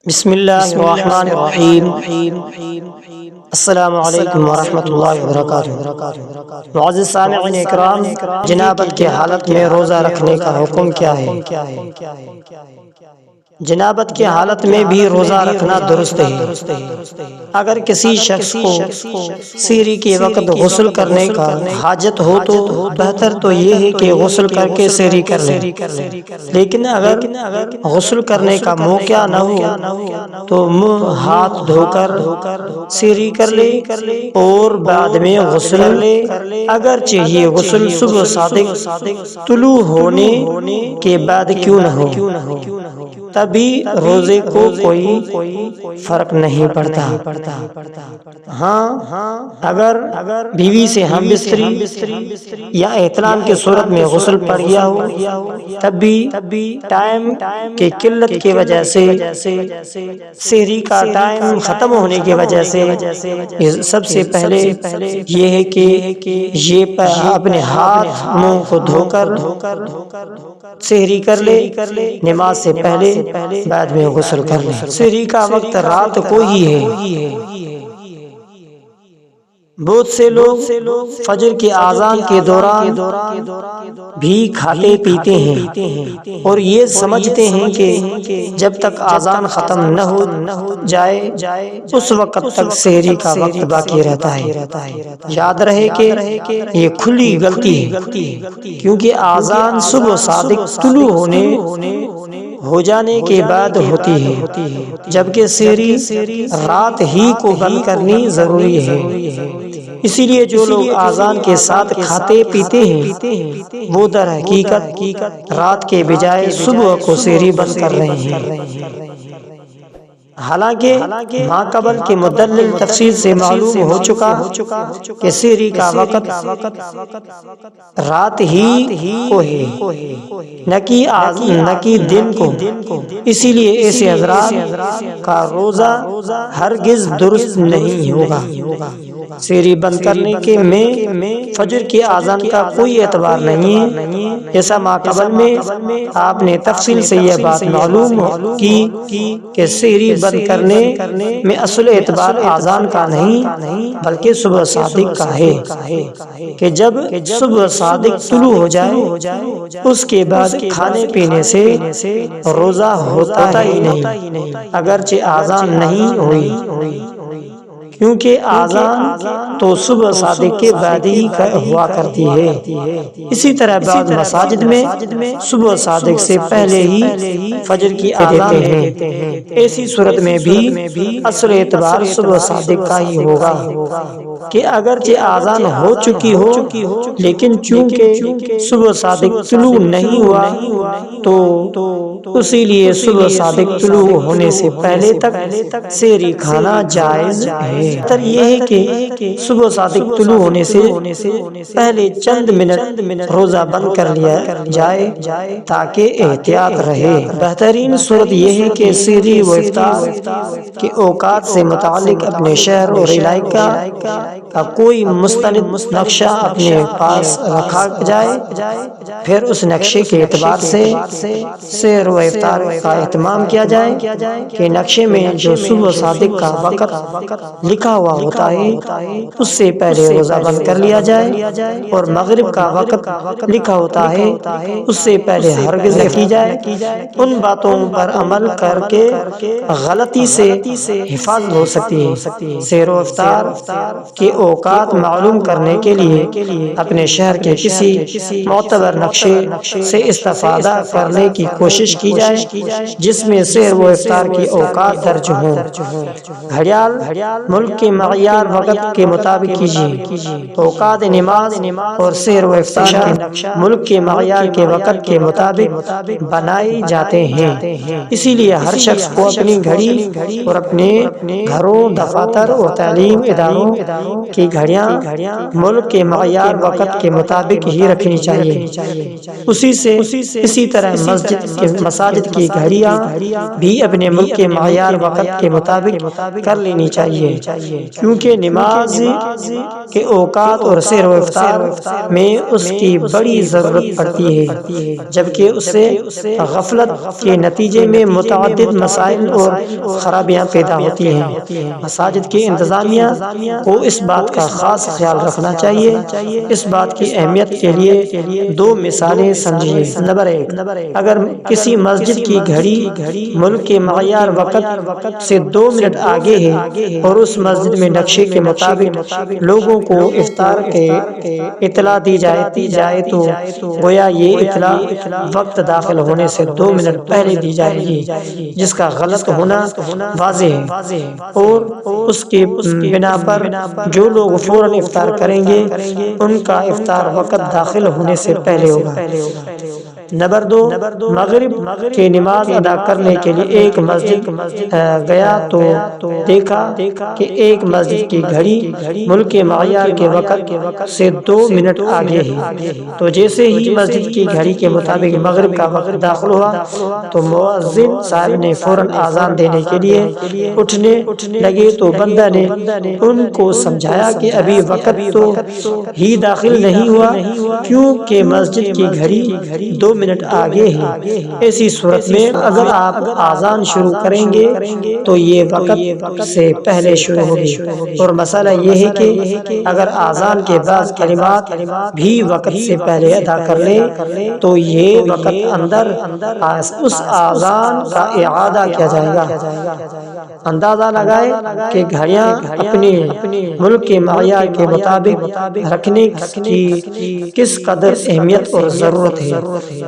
بسم اللہ الرحمن الرحیم۔ السلام علیکم ورحمۃ اللہ وبرکاتہ۔ معزز سامعین اکرام، جنابت کی حالت میں روزہ رکھنے کا حکم کیا ہے؟ جنابت کی حالت میں بھی روزہ رکھنا درست ہے۔ اگر کسی شخص کو سحری کے وقت غسل کرنے کا حاجت ہو تو بہتر تو یہ ہے کہ غسل کر کے سحری کر لے، لیکن اگر غسل کرنے کا موقع نہ ہو تو منہ ہاتھ دھو کر سحری کر لے اور بعد میں غسل لے۔ اگرچہ یہ غسل صبح صادق طلوع ہونے کے بعد کیوں نہ ہو، تبھی روزے کو کوئی فرق نہیں پڑتا۔ ہاں، اگر بیوی سے ہم بستری یا احتلام کی صورت میں غسل پڑ گیا ہو، تب بھی ٹائم کی قلت کی وجہ سے، سحری کا ٹائم ختم ہونے کی وجہ سے، سب سے پہلے یہ ہے کہ یہ اپنے ہاتھ منہ کو دھو کر سحری کر لے، نماز سے پہلے بعد میں غسل کر لے۔ سحری کا وقت رات کو ہی ہے۔ بہت سے لوگ فجر کی اذان کے دوران بھی کھاتے پیتے ہیں اور یہ سمجھتے ہیں کہ جب تک اذان ختم نہ ہو جائے اس وقت تک سحری کا وقت باقی رہتا ہے۔ یاد رہے کہ یہ کھلی غلطی ہے، کیونکہ اذان صبح صادق طلوع ہو جانے کے بعد ہوتی ہے، جبکہ سحری رات ہی کو بند کرنی ضروری ہے۔ اسی لیے جو لوگ اذان کے ساتھ کھاتے پیتے ہیں وہ در حقیقت رات کے بجائے صبح کو سحری بند کر رہے ہیں۔ حالانکہ ماقبل کے مدلل تفصیل سے معلوم ہو چکا کہ سحری کا وقت رات ہی کو ہے، نہ کہ دن کو۔ اسی لیے ایسے حضرات کا روزہ ہرگز درست نہیں ہوگا۔ سحری بند کرنے کے میں فجر کی اذان کا کوئی اعتبار نہیں ہے، جیسا ماقبل میں آپ نے تفصیل سے یہ بات معلوم کی کہ سحری بند کرنے میں اصل اعتبار اذان کا نہیں بلکہ صبح صادق کا ہے، کہ جب صبح صادق طلوع ہو جائے اس کے بعد کھانے پینے سے روزہ ہوتا ہی نہیں، اگرچہ اذان نہیں ہوئی، کیونکہ اذان تو صبح صادق کے بعد ہی ہوا کرتی ہے۔ اسی طرح بعض مساجد میں صبح صادق سے پہلے ہی فجر کی اذان دیتے ہیں۔ ایسی صورت میں بھی اصل اعتبار صبح صادق کا ہی ہوگا، کہ اگرچہ اذان ہو چکی ہو لیکن چونکہ صبح صادق طلوع نہیں ہوا تو اسی لیے صبح صادق طلوع ہونے سے پہلے تک سحری کھانا جائز ہے۔ بہتر یہ ہے کہ صبح صادق طلوع ہونے سے پہلے چند منٹ روزہ بند کر لیا جائے تاکہ احتیاط رہے۔ بہترین صورت یہ ہے کہ سحری و افطار کے اوقات سے متعلق اپنے شہر اور علاقہ کا کوئی مستند نقشہ اپنے پاس رکھا جائے، پھر اس نقشے کے اعتبار سے سحر و افطار کا اہتمام کیا جائے، کہ نقشے میں جو صبح صادق کا وقت لکھا ہوا ہوتا ہے اس سے پہلے روزہ بند کر لیا جائے، اور مغرب کا وقت لکھا ہوتا ہے اس سے پہلے ہرگز نہ کی جائے۔ ان باتوں پر عمل کر کے غلطی سے حفاظت ہو سکتی ہے۔ سحر و افطار کے اوقات معلوم کرنے کے لیے اپنے شہر کے کسی معتبر نقشے سے استفادہ کرنے کی کوشش کی جائے جس میں سحر و افطار کے اوقات درج ہوں۔ گھڑیال ملک کے معیار وقت کے مطابق کیجیے۔ اوقات نماز اور سحر و افطار ملک کے معیار کے وقت کے مطابق بنائے جاتے ہیں، اسی لیے ہر شخص کو اپنی گھڑی اور اپنے گھروں، دفاتر اور تعلیم اداروں کی گھڑیاں ملک کے معیار وقت کے مطابق ہی رکھنی چاہیے۔ اسی طرح مساجد کی گھڑیاں بھی اپنے ملک کے معیار وقت کے مطابق کر لینی چاہیے۔ کیونکہ نماز کے اوقات اور سحر و افطار میں اس کی بڑی ضرورت پڑتی ہے، جبکہ اسے غفلت کے نتیجے میں متعدد مسائل اور خرابیاں پیدا ہوتی ہیں۔ مساجد کی انتظامیہ کو اس بات کا خاص خیال رکھنا چاہیے۔ اس بات کی اہمیت کے لیے دو مثالیں سمجھیے۔ نمبر ایک، اگر کسی مسجد کی گھڑی ملک کے معیار وقت سے 2 منٹ آگے ہے اور اس مسجد میں نقشے کے مطابق لوگوں کو افطار کے اطلاع دی جائے تو گویا یہ اطلاع وقت داخل ہونے سے 2 منٹ پہلے دی جائے گی، جس کا غلط ہونا واضح ہے، اور اس کے بنا پر جو لوگ فوراً افطار کریں گے ان کا افطار وقت داخل ہونے سے پہلے ہوگا۔ نمبر دو، مغرب کی نماز ادا کرنے کے لیے ایک مسجد گیا تو دیکھا کہ ایک مسجد کی گھڑی ملک کے معیار کے وقت سے 2 منٹ آگے ہے، تو جیسے ہی مسجد کی گھڑی کے مطابق مغرب کا وقت داخل ہوا تو مؤذن صاحب نے فوراً اذان دینے کے لیے اٹھنے لگے تو بندہ نے ان کو سمجھایا کہ ابھی وقت تو ہی داخل نہیں ہوا، کیونکہ مسجد کی گھڑی 2 منٹ آگے ہے۔ ایسی صورت میں اگر آپ اذان شروع کریں گے تو یہ وقت سے پہلے شروع ہوگی، اور مسئلہ یہ ہے کہ اگر اذان کے بعض کلمات بھی وقت سے پہلے ادا کر لیں تو یہ وقت اندر اس اذان کا اعادہ کیا جائے گا۔ اندازہ لگائیں کہ گھڑیاں اپنے ملک کے معیار کے مطابق رکھنے کی کس قدر اہمیت اور ضرورت ہے۔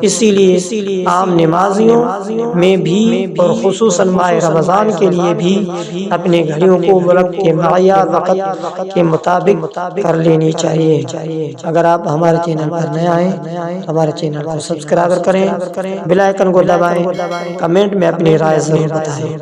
اسی لیے عام نمازیوں میں بھی اور خصوصاً ماہ رمضان کے لیے بھی اپنے گھڑیوں کو ملک کے معیار وقت کے مطابق کر لینی چاہیے۔ اگر آپ ہمارے چینل پر نیا ہیں تو ہمارے چینل کو سبسکرائب کریں، بیل آئیکن کو دبائیں، کمنٹ میں اپنی رائے ضرور بتائیں۔